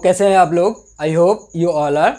कैसे हैं आप लोग? I hope you all are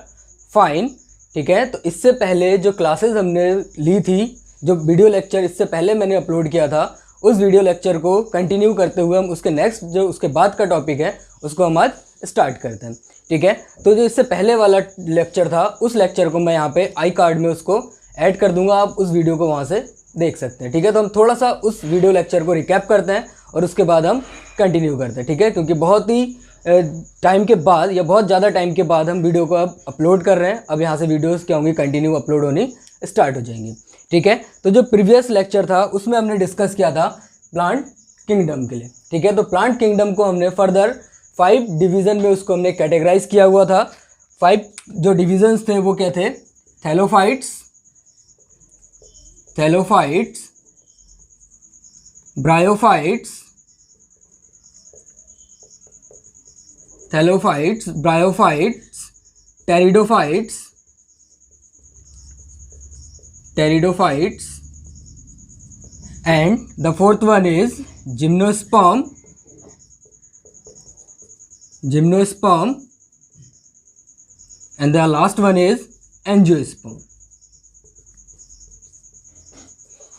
fine. ठीक है, तो इससे पहले जो क्लासेस हमने ली थी, जो वीडियो लेक्चर इससे पहले मैंने अपलोड किया था, उस वीडियो लेक्चर को कंटिन्यू करते हुए हम उसके नेक्स्ट जो उसके बाद का टॉपिक है उसको हम आज स्टार्ट करते हैं। ठीक है, तो जो इससे पहले वाला लेक्चर था उस लेक्चर को मैं यहाँ पे आई कार्ड में उसको ऐड कर दूंगा, आप उस वीडियो को वहाँ से देख सकते हैं। ठीक है, तो हम थोड़ा सा उस वीडियो लेक्चर को रिकैप करते हैं और उसके बाद हम कंटिन्यू करते हैं। ठीक है, क्योंकि बहुत ही टाइम के बाद या बहुत ज़्यादा टाइम के बाद हम वीडियो को अब अपलोड कर रहे हैं। अब यहाँ से वीडियोस क्या होंगी, कंटिन्यू अपलोड होनी स्टार्ट हो जाएंगी। ठीक है, तो जो प्रीवियस लेक्चर था उसमें हमने डिस्कस किया था प्लांट किंगडम के लिए। ठीक है, तो प्लांट किंगडम को हमने फर्दर 5 डिवीज़न में उसको हमने कैटेगराइज किया हुआ था। 5 जो डिविजन्स थे वो क्या थे? Thallophytes, bryophytes, bryophytes, pteridophytes, and the fourth one is gymnosperm, and the last one is angiosperm।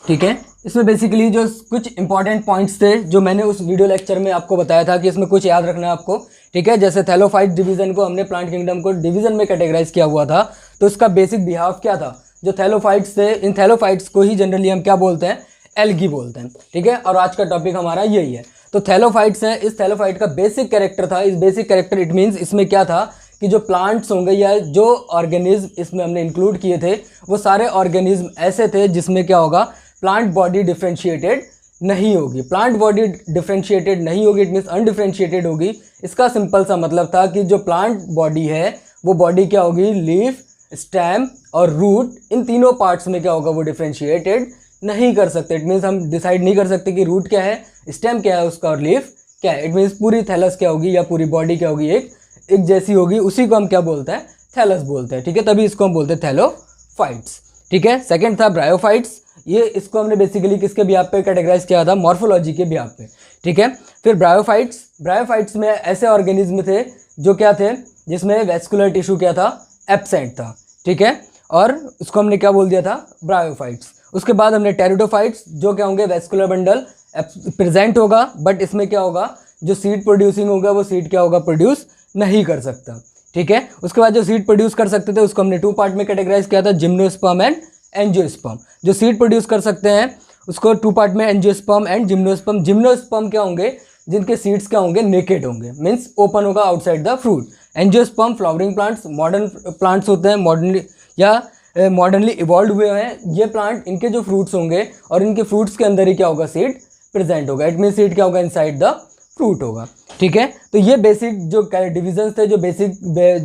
ठीक है, इसमें बेसिकली जो कुछ इंपॉर्टेंट पॉइंट्स थे जो मैंने उस वीडियो लेक्चर में आपको बताया था कि इसमें कुछ याद रखना है आपको। ठीक है, जैसे थैलोफाइट डिवीजन को हमने प्लांट किंगडम को डिवीजन में कैटेगराइज किया हुआ था, तो उसका बेसिक बिहेव क्या था? जो थैलोफाइट्स थे, इन थैलोफाइट्स को ही जनरली हम क्या बोलते हैं? एल्गी बोलते हैं। ठीक है, और आज का टॉपिक हमारा यही है। तो थैलोफाइट्स हैं, इस थैलोफाइट का बेसिक कैरेक्टर था। इस बेसिक कैरेक्टर इट मीन्स इसमें क्या था कि जो प्लांट्स होंगे या जो ऑर्गेनिज्म इसमें हमने इंक्लूड किए थे वो सारे ऑर्गेनिज्म ऐसे थे जिसमें क्या होगा, प्लांट बॉडी डिफ्रेंशिएटेड नहीं होगी। प्लांट बॉडी डिफ्रेंशिएटेड नहीं होगी इट मीन्स अनडिफ्रेंशिएटेड होगी। इसका सिंपल सा मतलब था कि जो प्लांट बॉडी है वो बॉडी क्या होगी, लीफ, स्टेम और रूट, इन तीनों पार्ट्स में क्या होगा, वो डिफ्रेंशिएटेड नहीं कर सकते। इट मीन्स हम डिसाइड नहीं कर सकते कि रूट क्या है, स्टेम क्या है उसका और लीफ क्या है। इट मीन्स पूरी थैलस क्या होगी या पूरी बॉडी क्या होगी, एक जैसी होगी। उसी को हम क्या बोलते हैं? थैलस बोलते हैं। ठीक है, तभी इसको हम बोलते हैं थैलोफाइट्स। ठीक है, सेकंड था ब्रायोफाइट्स। ये इसको हमने बेसिकली किसके बिहाफ पे कैटेगराइज किया था? मॉर्फोलॉजी के बिहाफ पे। ठीक है, फिर ब्रायोफाइट्स में ऐसे ऑर्गेनिज्म थे जो क्या थे, जिसमें वेस्कुलर टिश्यू क्या था, एब्सेंट था। ठीक है, और उसको हमने क्या बोल दिया था? ब्रायोफाइट्स। उसके बाद हमने टेरिडोफाइट्स, जो क्या होंगे, वेस्कुलर बंडल प्रेजेंट होगा बट इसमें क्या होगा, जो सीड प्रोड्यूसिंग होगा वो सीड क्या होगा, प्रोड्यूस नहीं कर सकता। ठीक है, उसके बाद जो सीड प्रोड्यूस कर सकते थे उसको हमने 2 पार्ट में कैटेगराइज किया था, जिम्नोस्पर्म एंड एंजियोस्पर्म। जो सीड प्रोड्यूस कर सकते हैं उसको 2 पार्ट में, एंजियोस्पर्म एंड जिम्नोस्पर्म। जिम्नोस्पर्म क्या होंगे, जिनके सीड्स क्या होंगे, नेकेड होंगे, मीन्स ओपन होगा outside the fruit. Angiosperm flowering plants, modern plants होते हैं, मॉडर्नली इवॉल्व हुए हैं ये प्लांट। इनके जो फ्रूट्स होंगे और इनके फ्रूट्स के अंदर ही क्या होगा, सीड प्रेजेंट होगा। इट मीन सीड क्या होगा, इनसाइड द फ्रूट होगा। ठीक है, तो ये बेसिक जो डिविजन्स थे, जो बेसिक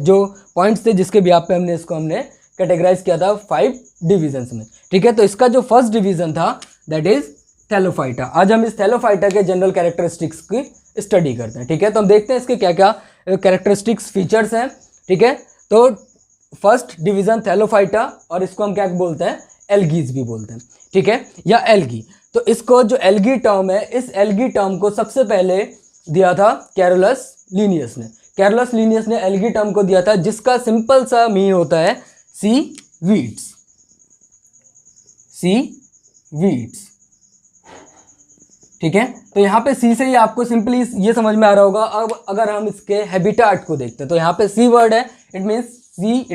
जो पॉइंट्स थे जिसके बिहाफ पे हमने कैटेगराइज किया था 5 डिविजन्स में। ठीक है, तो इसका जो फर्स्ट डिवीजन था दैट इज थैलोफाइटा। आज हम इस थैलोफाइटा के जनरल कैरेक्टरिस्टिक्स की स्टडी करते हैं। ठीक है, तो हम देखते हैं इसके क्या क्या कैरेक्टरिस्टिक्स फीचर्स हैं। ठीक है, तो फर्स्ट डिवीजन थैलोफाइटा, और इसको हम क्या बोलते हैं, एल्गीज भी बोलते हैं। ठीक है, या एल्गी। तो इसको जो एल्गी टर्म है, इस एल्गी टर्म को सबसे पहले दिया था कैरोलस लीनियस ने। कैरोलस लीनियस ने एल्गी टर्म को दिया था, जिसका सिंपल सा मीन होता है सी वीड्स। ठीक है, तो यहाँ पे सी से ही आपको सिंपली ये समझ में आ रहा होगा। अब अगर हम इसके हैबिटाट को देखते हैं तो यहाँ पे सी वर्ड है, इट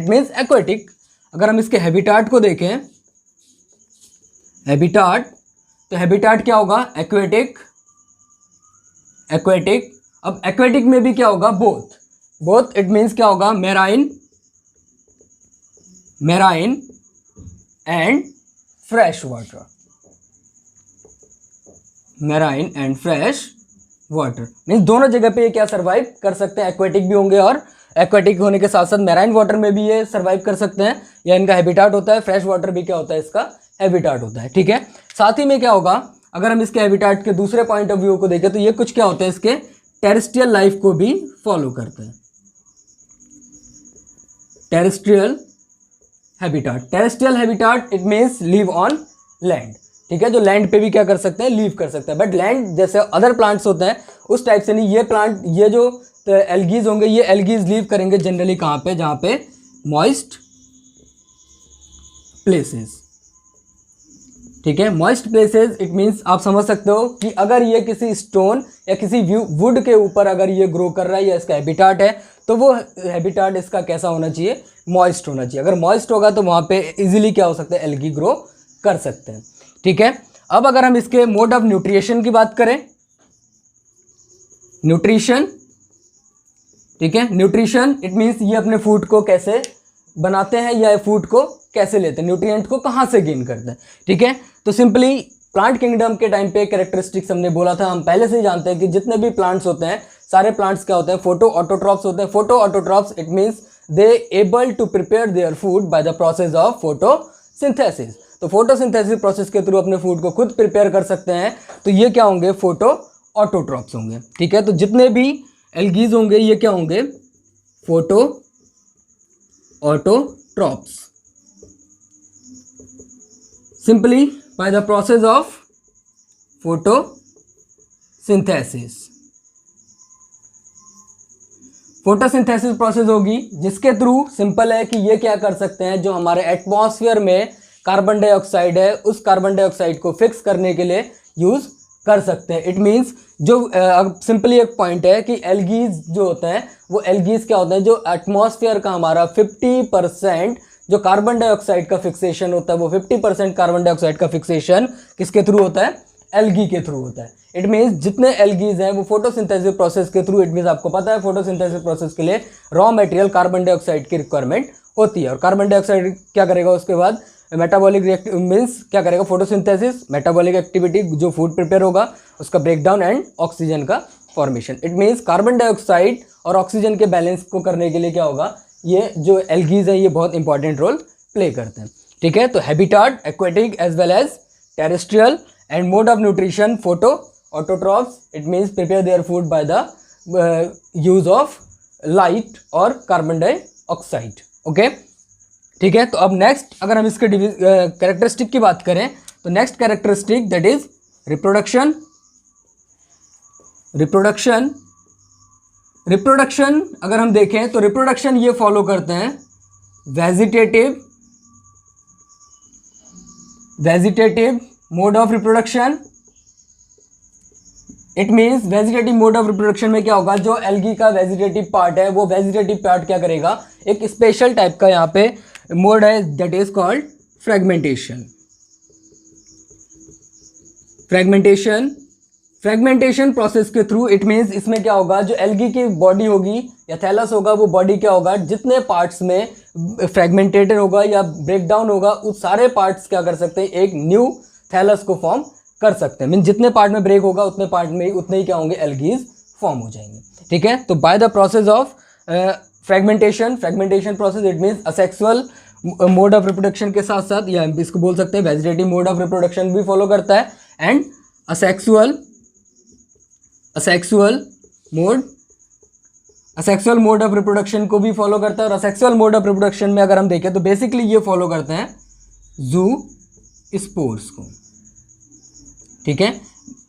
मीन्स एक्वेटिक। अगर हम इसके हैबिटाट को देखें, हैबिटाट, तो हैबिटाट क्या होगा, एक्वेटिक। अब एक्वेटिक में भी क्या होगा, बोथ। इट मीन्स क्या होगा, marine and fresh water. Marine and fresh water means दोनों जगह पे ये क्या सर्वाइव कर सकते हैं, एक्वेटिक भी होंगे और एक्वेटिक होने के साथ साथ मेराइन वाटर में भी ये सर्वाइव कर सकते हैं, या इनका हैबिटाट होता है। फ्रेश वाटर भी क्या होता है, इसका हैबिटाट होता है। ठीक है, साथ ही में क्या होगा, अगर हम इसके हैबिटाट के दूसरे पॉइंट ऑफ व्यू को देखें तो ये कुछ क्या होता है, इसके टेरेस्ट्रियल लाइफ को भी फॉलो करते हैं। Terrestrial habitat it means live on land. ठीक है, जो लैंड पे भी क्या कर सकते हैं, लीव कर सकते हैं। बट लैंड जैसे अदर प्लांट्स होते हैं उस टाइप से नहीं, ये प्लांट, ये जो एल्गीज होंगे, ये एल्गीज लीव करेंगे जनरली कहाँ पे, जहाँ पे मॉइस्ट प्लेसेस, ठीक है। मॉइस्ट प्लेसेस इट मीन्स आप समझ सकते हो कि अगर ये किसी स्टोन या किसी वुड के ऊपर अगर ये ग्रो कर रहा है या इसका हैबिटाट है, तो वो हैबिटाट इसका कैसा होना चाहिए, मॉइस्ट होना चाहिए। अगर मॉइस्ट होगा तो वहाँ पे इजीली क्या हो सकता है, एल्गी ग्रो कर सकते हैं, ठीक है। अब अगर हम इसके मोड ऑफ न्यूट्रिशन की बात करें, न्यूट्रिशन, ठीक है। न्यूट्रिशन इट मीन्स ये अपने फूड को कैसे बनाते हैं या फूड को कैसे लेते हैं, न्यूट्रिएंट को कहाँ से गेन करते हैं, ठीक है। तो सिंपली प्लांट किंगडम के टाइम पे कैरेक्टरिस्टिक्स हमने बोला था, हम पहले से ही जानते हैं कि जितने भी प्लांट्स होते हैं सारे प्लांट्स क्या होते हैं, फोटो ऑटोट्रॉप्स होते हैं। Photo autotrophs it means they able to prepare their food by the process of photosynthesis. तो फोटोसिंथेसिस प्रोसेस के थ्रू अपने फूड को खुद प्रिपेयर कर सकते हैं, तो ये क्या होंगे, फोटो ऑटोट्रॉप्स होंगे, ठीक है। तो जितने भी एल्गीज होंगे ये क्या होंगे, photo autotrophs, simply by the process of photosynthesis। Photosynthesis process होगी जिसके थ्रू सिंपल है कि ये क्या कर सकते हैं, जो हमारे एटमॉस्फेयर में कार्बन डाइऑक्साइड है उस कार्बन डाइऑक्साइड को फिक्स करने के लिए यूज कर सकते हैं। इट मीन्स जो सिंपली एक पॉइंट है कि एल्गीज जो होते हैं वो एल्गीज क्या होते हैं, जो एटमॉस्फेयर का हमारा 50% जो कार्बन डाइऑक्साइड का फिक्सेशन होता है, वो 50% कार्बन डाइऑक्साइड का फिक्सेशन किसके थ्रू होता है, एल्गी के थ्रू होता है। इट मीन्स जितने एल्गीज हैं वो फोटोसिंथेसिस प्रोसेस के थ्रू, इट मीन्स आपको पता है फोटोसिंथेसिस प्रोसेस के लिए रॉ मटेरियल कार्बन डाइऑक्साइड की रिक्वायरमेंट होती है, और कार्बन डाइऑक्साइड क्या करेगा उसके बाद, मेटाबॉलिक मीन्स क्या करेगा, फोटोसिंथेसिस मेटाबॉलिक एक्टिविटी, जो फूड प्रिपेयर होगा उसका ब्रेकडाउन एंड ऑक्सीजन का formation. It means carbon dioxide और ऑक्सीजन के बैलेंस को करने के लिए क्या होगा, ये जो एल्गीज हैं ये बहुत इंपॉर्टेंट रोल प्ले करते हैं, ठीक है। तो habitat aquatic as well as terrestrial, and mode of nutrition photo autotrophs, it means prepare their food by the use of light और कार्बन डाइऑक्साइड, ओके, ठीक है। तो अब नेक्स्ट अगर हम इसके कैरेक्टरिस्टिक की बात करें, तो next characteristic that is reproduction. Reproduction अगर हम देखें तो रिप्रोडक्शन ये फॉलो करते हैं vegetative mode of reproduction. It means vegetative mode of reproduction में क्या होगा, जो एल्गी का वेजिटेटिव पार्ट है वो वेजिटेटिव पार्ट क्या करेगा, एक स्पेशल टाइप का यहाँ पे मोड है that is called fragmentation process के थ्रू। इट मीन्स इसमें क्या होगा, जो एल्गी की बॉडी होगी या थैलस होगा, वो बॉडी क्या होगा, जितने पार्ट्स में फ्रेगमेंटेटेड होगा या ब्रेकडाउन होगा उस सारे पार्ट्स क्या कर सकते हैं, एक न्यू थैलस को फॉर्म कर सकते हैं। मीन जितने पार्ट में ब्रेक होगा उतने पार्ट में उतने ही क्या होंगे, एल्गीज फॉर्म हो जाएंगे, ठीक है। तो bye the process of fragmentation process, it means asexual mode of reproduction के साथ साथ या इसको बोल सकते हैं वेजिटेटिव मोड ऑफ रिप्रोडक्शन भी फॉलो करता है, and asexual mode of reproduction को भी फॉलो करता है। और असेक्सुअल मोड ऑफ रिप्रोडक्शन में अगर हम देखें तो बेसिकली ये फॉलो करते हैं जू स्पोर्स को, ठीक है।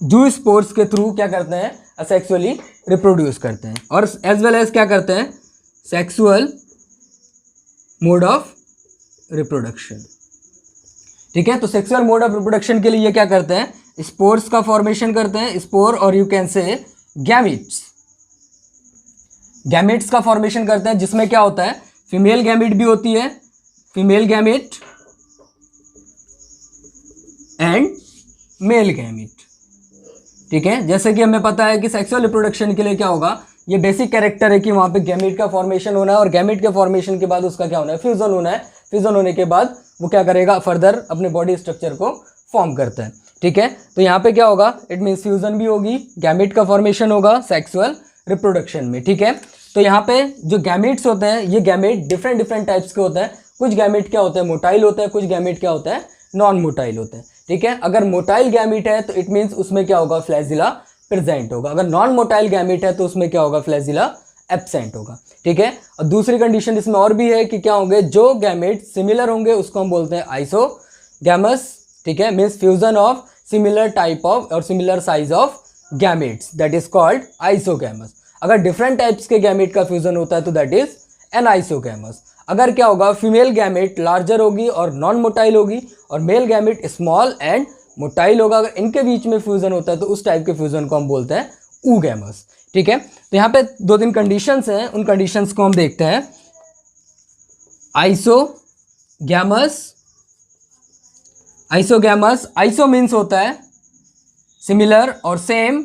जू स्पोर्स के थ्रू क्या करते हैं, असेक्सुअली रिप्रोड्यूस करते हैं, और एज वेल एज क्या करते हैं, सेक्सुअल मोड ऑफ रिप्रोडक्शन, ठीक है। तो सेक्सुअल मोड ऑफ रिप्रोडक्शन के लिए ये क्या करते हैं, स्पोर्स का फॉर्मेशन करते हैं, स्पोर और यू कैन से गैमेट्स का फॉर्मेशन करते हैं, जिसमें क्या होता है, फीमेल गैमेट भी होती है, female gamete and mail gamete, ठीक है। जैसे कि हमें पता है कि सेक्सुअल रिप्रोडक्शन के लिए क्या होगा, ये बेसिक कैरेक्टर है कि वहाँ पे गैमेट का फॉर्मेशन होना है, और गैमेट के फॉर्मेशन के बाद उसका क्या होना है, फ्यूजन होना है। फ्यूजन होने के बाद वो क्या करेगा, फर्दर अपने बॉडी स्ट्रक्चर को फॉर्म करता है, ठीक है। तो यहाँ पे क्या होगा, इट मीन्स फ्यूजन भी होगी, गैमेट का फॉर्मेशन होगा सेक्सुअल रिप्रोडक्शन में, ठीक है। तो यहाँ पे जो गैमेट्स होते हैं, ये गैमेट डिफरेंट टाइप्स के होते हैं। कुछ गैमेट क्या होते हैं, मोटाइल होते हैं, कुछ गैमेट क्या होते हैं, नॉन मोटाइल होते हैं, ठीक है। अगर मोटाइल गैमेट है तो इट मीन्स उसमें क्या होगा, फ्लैजिला प्रेजेंट होगा। अगर नॉन मोटाइल गैमेट है तो उसमें क्या होगा, फ्लैजिला एब्सेंट होगा, ठीक है। और दूसरी कंडीशन इसमें और भी है कि क्या होंगे, जो गैमेट सिमिलर होंगे उसको हम बोलते हैं आइसोगैमस, ठीक है। Means fusion of similar type of और similar size of gametes, that is called isogamous. अगर डिफरेंट टाइप्स के गैमेट का फ्यूजन होता है तो दैट इज एनाइसोगैमस। अगर क्या होगा, फीमेल गैमेट लार्जर होगी और नॉन मोटाइल होगी और male gamete small and motile होगा, अगर इनके बीच में फ्यूजन होता है तो उस टाइप के फ्यूजन को हम बोलते हैं ऊगैमस। ठीक है, तो यहाँ पे 2-3 कंडीशंस हैं, उन कंडीशंस को हम देखते हैं। आइसोगैमस, आइसोगैमस, आइसो मीन्स होता है सिमिलर और सेम,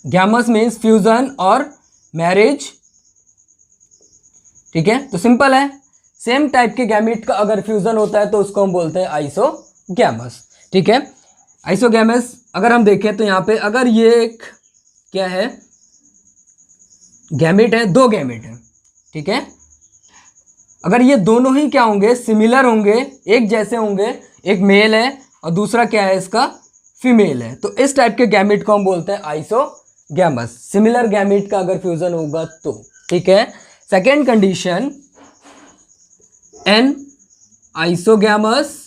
गैमस मीन्स फ्यूजन और मैरिज। ठीक है, तो सिंपल है, सेम टाइप के गैमेट का अगर फ्यूजन होता है तो उसको हम बोलते हैं आइसोगैमस। ठीक है, आइसोगैमस अगर हम देखें तो यहाँ पे अगर ये एक क्या है, गैमेट है, 2 गैमेट है। ठीक है, अगर ये दोनों ही क्या होंगे, सिमिलर होंगे, एक जैसे होंगे, एक मेल है और दूसरा क्या है इसका फीमेल है, तो इस टाइप के गैमेट को हम बोलते हैं आइसोगैमस, सिमिलर गैमेट का अगर फ्यूजन होगा तो। ठीक है, second condition anisogamous,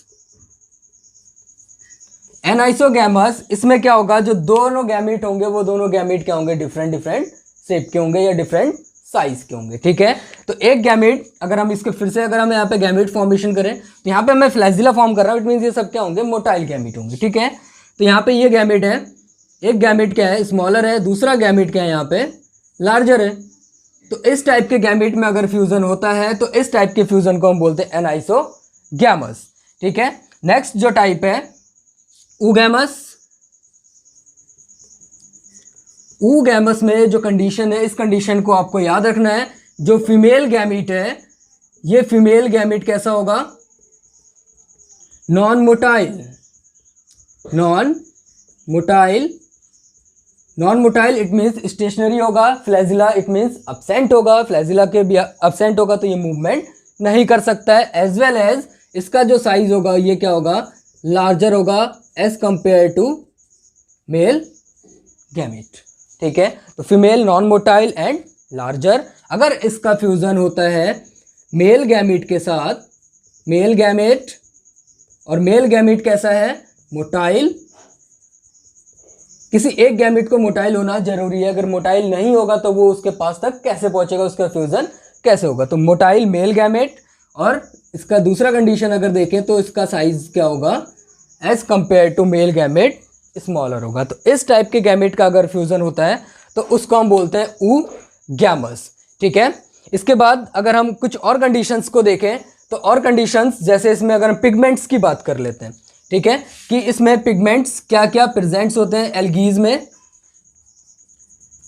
anisogamous, इसमें क्या होगा, जो दोनों गैमेट होंगे वो दोनों गैमेट क्या होंगे, डिफरेंट डिफरेंट शेप के होंगे या डिफरेंट साइज के होंगे। ठीक है, तो एक गैमेट अगर हम इसके फिर से अगर हम यहाँ पे गैमेट फॉर्मेशन करें तो यहाँ पे मैं फ्लैजिला फॉर्म कर रहा हूँ, इट मीन्स ये सब क्या होंगे, मोटाइल गैमेट होंगे। ठीक है, तो यहाँ पे ये गैमेट है, एक गैमेट क्या है, स्मॉलर है, दूसरा गैमेट क्या है यहाँ पे, लार्जर है। तो इस टाइप के गैमेट में अगर फ्यूजन होता है तो इस टाइप के फ्यूजन को हम बोलते हैं एनाइसोगैमस। ठीक है, नेक्स्ट जो टाइप है ऊगैमस, ऊगैमस में जो कंडीशन है, इस कंडीशन को आपको याद रखना है, जो फीमेल गैमेट है, ये फीमेल गैमेट कैसा होगा, non motile, non motile, non motile it means stationary होगा, फ्लैजिला इट मीन्स अब्सेंट होगा, फ्लैजिला के भी अब्सेंट होगा तो ये मूवमेंट नहीं कर सकता है, एज वेल एज इसका जो साइज होगा ये क्या होगा, लार्जर होगा as compare to male gamete. ठीक है, तो female non motile and larger. अगर इसका फ्यूजन होता है मेल गैमेट के साथ, मेल गैमेट, और मेल गैमेट कैसा है, मोटाइल, किसी एक गैमेट को मोटाइल होना जरूरी है, अगर मोटाइल नहीं होगा तो वो उसके पास तक कैसे पहुंचेगा, उसका फ्यूजन कैसे होगा, तो मोटाइल मेल गैमेट, और इसका दूसरा कंडीशन अगर देखें तो इसका साइज क्या होगा, as compare to male gamete smaller होगा। तो इस टाइप के गैमेट का अगर फ्यूजन होता है तो उसको हम बोलते हैं ऊगैमस। ठीक है, इसके बाद अगर हम कुछ और कंडीशंस को देखें तो और कंडीशंस, जैसे इसमें अगर हम पिगमेंट्स की बात कर लेते हैं, ठीक है, कि इसमें पिगमेंट्स क्या क्या प्रेजेंट्स होते हैं एल्गीज में।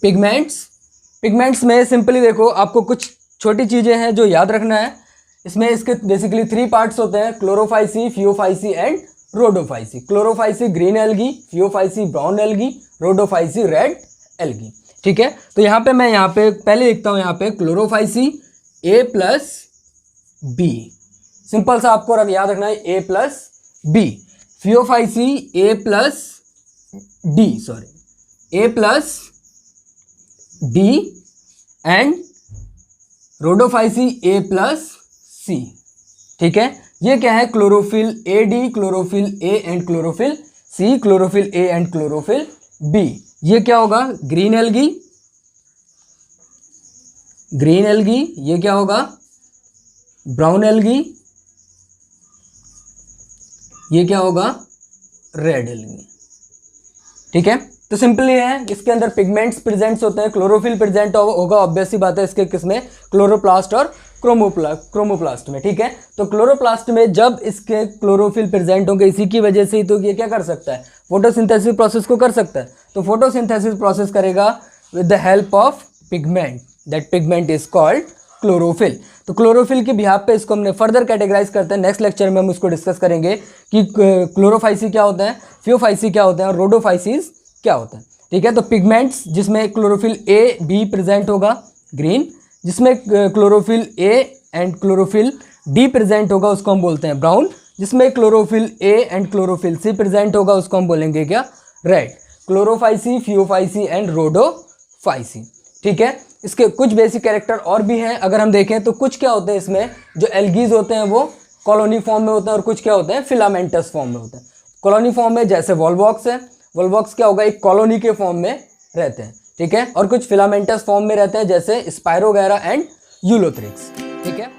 पिगमेंट्स में सिंपली देखो, आपको कुछ छोटी चीज़ें हैं जो याद रखना है। इसमें इसके बेसिकली 3 पार्ट्स होते हैं, Chlorophyceae, Phaeophyceae and Rhodophyceae. Chlorophyceae green algae, Phaeophyceae brown algae, Rhodophyceae red algae. ठीक है, तो यहाँ पे मैं यहाँ पे पहले लिखता हूँ, यहाँ पे क्लोरोफाइसी A+B, सिंपल सा आपको याद रखना है A+B। Phaeophyceae A+D and Rhodophyceae A+C। ठीक है, ये क्या है, chlorophyll AD, chlorophyll A and chlorophyll C, chlorophyll A and chlorophyll B। ये क्या होगा, ग्रीन एल्गी, ये क्या होगा, ब्राउन एल्गी, ये क्या होगा, रेड एल्गी। ठीक है, तो सिंपली है, इसके अंदर पिगमेंट्स प्रेजेंट्स होते हैं, क्लोरोफिल प्रेजेंट होगा, ऑब्वियस सी बात है, इसके किसमें, क्लोरोप्लास्ट और क्रोमोप्लास्ट में। ठीक है, तो क्लोरोप्लास्ट में जब इसके क्लोरोफिल प्रेजेंट होंगे, इसी की वजह से ही तो ये क्या कर सकता है, फोटोसिंथेसिस प्रोसेस को कर सकता है। तो फोटोसिंथेसिस प्रोसेस करेगा with the help of pigment, that pigment is called chlorophyll. तो क्लोरोफिल के बिहाफ पे इसको हमने फर्दर कैटेगराइज करते हैं, नेक्स्ट लेक्चर में हम इसको डिस्कस करेंगे कि क्लोरोफाइसी क्या होता है, फियोफाइसी क्या होता है और रोडोफाइसीज क्या होता है। ठीक है, तो पिगमेंट्स जिसमें क्लोरोफिल A-B प्रेजेंट होगा ग्रीन, जिसमें chlorophyll A and chlorophyll D present होगा उसको हम बोलते हैं ब्राउन, जिसमें chlorophyll A and chlorophyll C present होगा उसको हम बोलेंगे क्या, red. Chlorophyceae, Phaeophyceae and Rhodophyceae. ठीक है, इसके कुछ बेसिक कैरेक्टर और भी हैं, अगर हम देखें तो कुछ क्या होते हैं इसमें, जो एल्गीज होते हैं वो कॉलोनी फॉर्म में होते हैं और कुछ क्या होते हैं, फिलामेंटस फॉर्म में होते हैं। कॉलोनी फॉर्म में जैसे वॉल्वॉक्स है, वॉल्वॉक्स क्या होगा, एक कॉलोनी के फॉर्म में रहते हैं। ठीक है, और कुछ फिलामेंटस फॉर्म में रहते हैं जैसे स्पायरोगैरा एंड यूलोथ्रिक्स, ठीक है।